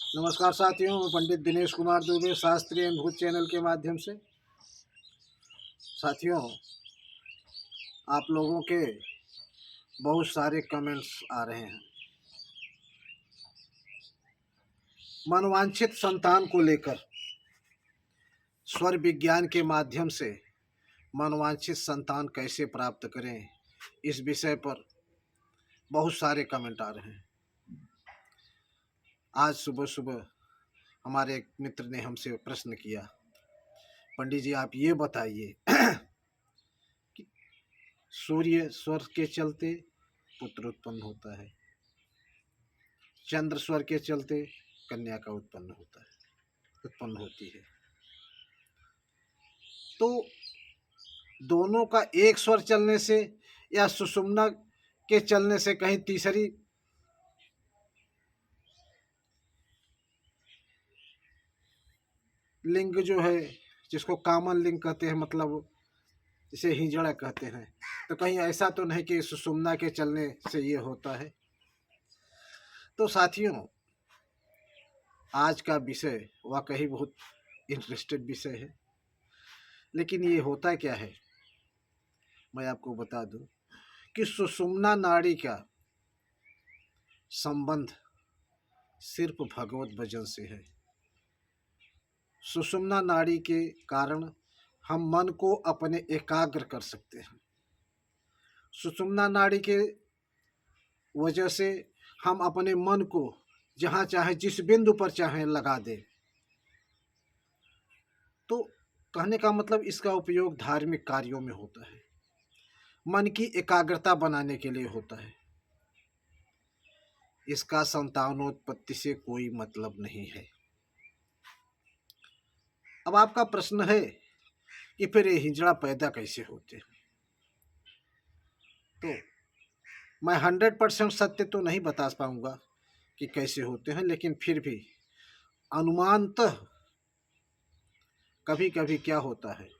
नमस्कार साथियों, मैं पंडित दिनेश कुमार दुबे शास्त्रीय अनुभूत चैनल के माध्यम से। साथियों, आप लोगों के बहुत सारे कमेंट्स आ रहे हैं मनोवांछित संतान को लेकर। स्वर विज्ञान के माध्यम से मनोवांछित संतान कैसे प्राप्त करें, इस विषय पर बहुत सारे कमेंट आ रहे हैं। आज सुबह सुबह हमारे एक मित्र ने हमसे प्रश्न किया, पंडित जी आप ये बताइए कि सूर्य स्वर के चलते पुत्र उत्पन्न होता है, चंद्र स्वर के चलते कन्या का उत्पन्न होती है, तो दोनों का एक स्वर चलने से या सुषुम्ना के चलने से कहीं तीसरी लिंग जो है, जिसको कामन लिंग कहते हैं, मतलब जिसे हिजड़ा कहते हैं, तो कहीं ऐसा तो नहीं कि सुषुम्ना के चलने से ये होता है। तो साथियों, आज का विषय वाकई बहुत इंटरेस्टेड विषय है, लेकिन ये होता क्या है मैं आपको बता दूं कि सुषुम्ना नाड़ी का संबंध सिर्फ भगवत भजन से है। सुषुम्ना नाड़ी के कारण हम मन को अपने एकाग्र कर सकते हैं। सुषुम्ना नाड़ी के वजह से हम अपने मन को जहाँ चाहे जिस बिंदु पर चाहे लगा दें। तो कहने का मतलब इसका उपयोग धार्मिक कार्यों में होता है, मन की एकाग्रता बनाने के लिए होता है। इसका संतानोत्पत्ति से कोई मतलब नहीं है। अब आपका प्रश्न है कि फिर ये हिजड़ा पैदा कैसे होते हैं। तो मैं 100% सत्य तो नहीं बता पाऊंगा कि कैसे होते हैं, लेकिन फिर भी अनुमानतः कभी कभी क्या होता है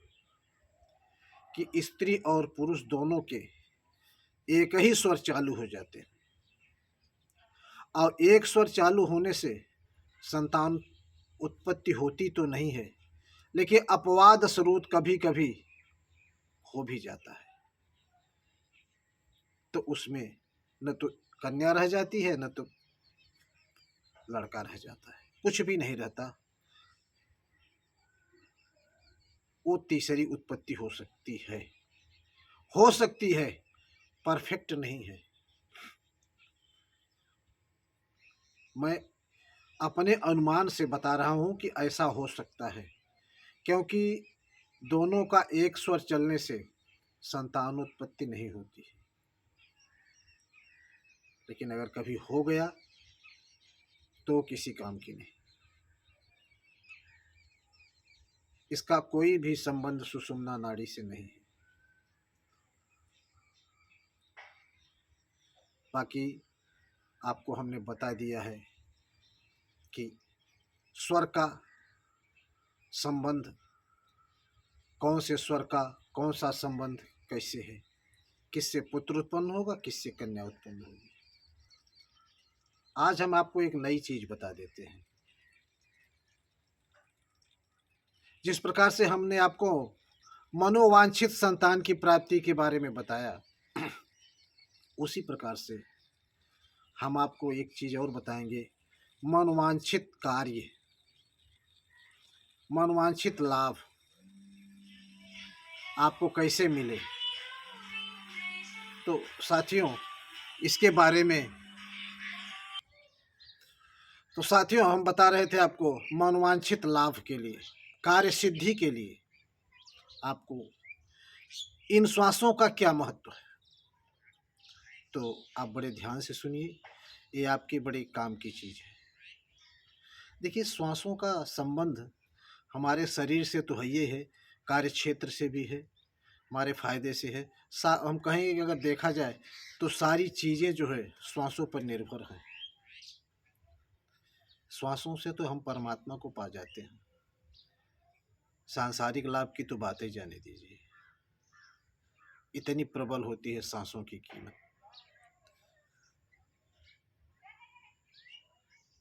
कि स्त्री और पुरुष दोनों के एक ही स्वर चालू हो जाते हैं, और एक स्वर चालू होने से संतान उत्पत्ति होती तो नहीं है, लेकिन अपवाद स्वरूप कभी कभी हो भी जाता है। तो उसमें न तो कन्या रह जाती है, न तो लड़का रह जाता है, कुछ भी नहीं रहता। वो तीसरी उत्पत्ति हो सकती है, परफेक्ट नहीं है। मैं अपने अनुमान से बता रहा हूं कि ऐसा हो सकता है, क्योंकि दोनों का एक स्वर चलने से संतानोत्पत्ति नहीं होती है। लेकिन अगर कभी हो गया तो किसी काम की नहीं। इसका कोई भी संबंध सुषुम्ना नाड़ी से नहीं है। बाकी आपको हमने बता दिया है कि स्वर का संबंध, कौन से स्वर का कौन सा संबंध कैसे है, किससे पुत्र उत्पन्न होगा, किससे कन्या उत्पन्न होगी। आज हम आपको एक नई चीज बता देते हैं। जिस प्रकार से हमने आपको मनोवांछित संतान की प्राप्ति के बारे में बताया, उसी प्रकार से हम आपको एक चीज और बताएंगे, मनोवांछित कार्य, मनोवांछित लाभ आपको कैसे मिले। तो साथियों, इसके बारे में हम बता रहे थे आपको मनोवांछित लाभ के लिए, कार्य सिद्धि के लिए आपको इन श्वासों का क्या महत्व है। तो आप बड़े ध्यान से सुनिए, ये आपके बड़े काम की चीज है। देखिए, श्वासों का संबंध हमारे शरीर से तो है ही है, कार्य क्षेत्र से भी है, हमारे फायदे से है। हम कहें अगर देखा जाए तो सारी चीजें जो है श्वासों पर निर्भर हैं। श्वासों से तो हम परमात्मा को पा जाते हैं। सांसारिक लाभ की तो बात ही जाने दीजिए, इतनी प्रबल होती है सांसों की कीमत।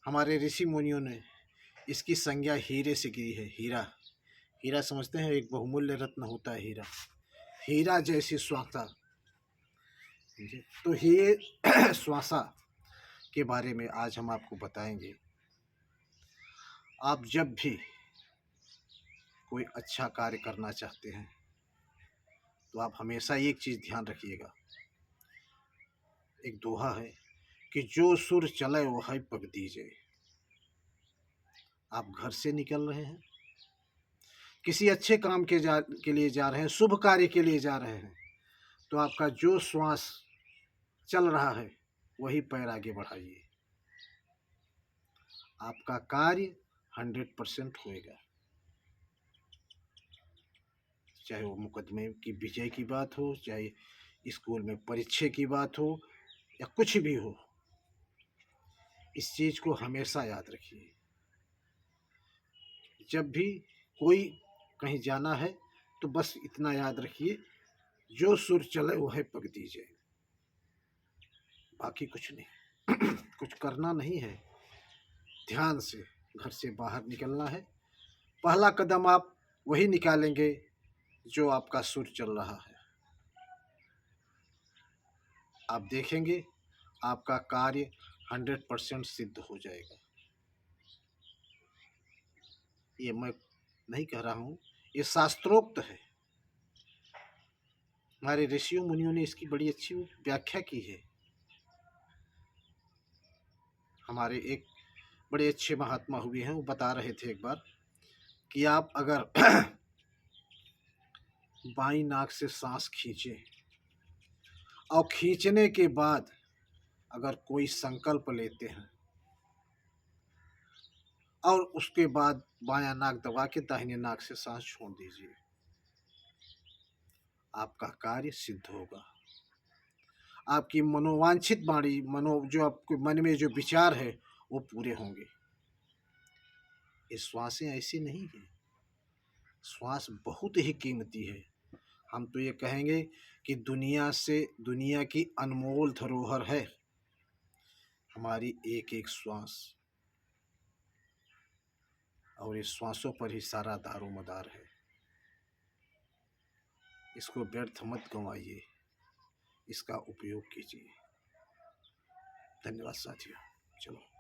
हमारे ऋषि मुनियों ने इसकी संज्ञा हीरे से की है। हीरा, हीरा समझते हैं, एक बहुमूल्य रत्न होता है हीरा। हीरा जैसी श्वासा, तो ये श्वासा के बारे में आज हम आपको बताएंगे। आप जब भी कोई अच्छा कार्य करना चाहते हैं तो आप हमेशा एक चीज़ ध्यान रखिएगा। एक दोहा है कि जो सुर चले वो है पग दीजिए। आप घर से निकल रहे हैं, किसी अच्छे काम के लिए जा रहे हैं, शुभ कार्य के लिए जा रहे हैं, तो आपका जो श्वास चल रहा है वही पैर आगे बढ़ाइए। आपका कार्य 100% होएगा। चाहे वो मुकदमे की विजय की बात हो, चाहे स्कूल में परीक्षा की बात हो, या कुछ भी हो, इस चीज़ को हमेशा याद रखिए। जब भी कोई कहीं जाना है तो बस इतना याद रखिए, जो सुर चले वो है पग दीजिए। बाकी कुछ नहीं कुछ करना नहीं है, ध्यान से घर से बाहर निकलना है। पहला कदम आप वही निकालेंगे जो आपका सुर चल रहा है। आप देखेंगे आपका कार्य 100% सिद्ध हो जाएगा। ये मैं नहीं कह रहा हूँ, ये शास्त्रोक्त है। हमारे ऋषियों मुनियों ने इसकी बड़ी अच्छी व्याख्या की है। हमारे एक बड़े अच्छे महात्मा हुए हैं, वो बता रहे थे एक बार कि आप अगर बाईं नाक से सांस खींचे और खींचने के बाद अगर कोई संकल्प लेते हैं और उसके बाद बायां नाक दबा के दाहिने नाक से सांस छोड़ दीजिए, आपका कार्य सिद्ध होगा। आपकी मनोवांछित वाणी, जो आपके मन में जो विचार है वो पूरे होंगे। ये श्वासें ऐसी नहीं है, श्वास बहुत ही कीमती है। हम तो ये कहेंगे कि दुनिया की अनमोल धरोहर है हमारी एक एक श्वास, और इस श्वासों पर ही सारा दारोमदार है। इसको व्यर्थ मत गंवाइए, इसका उपयोग कीजिए। धन्यवाद साथियों। चलो।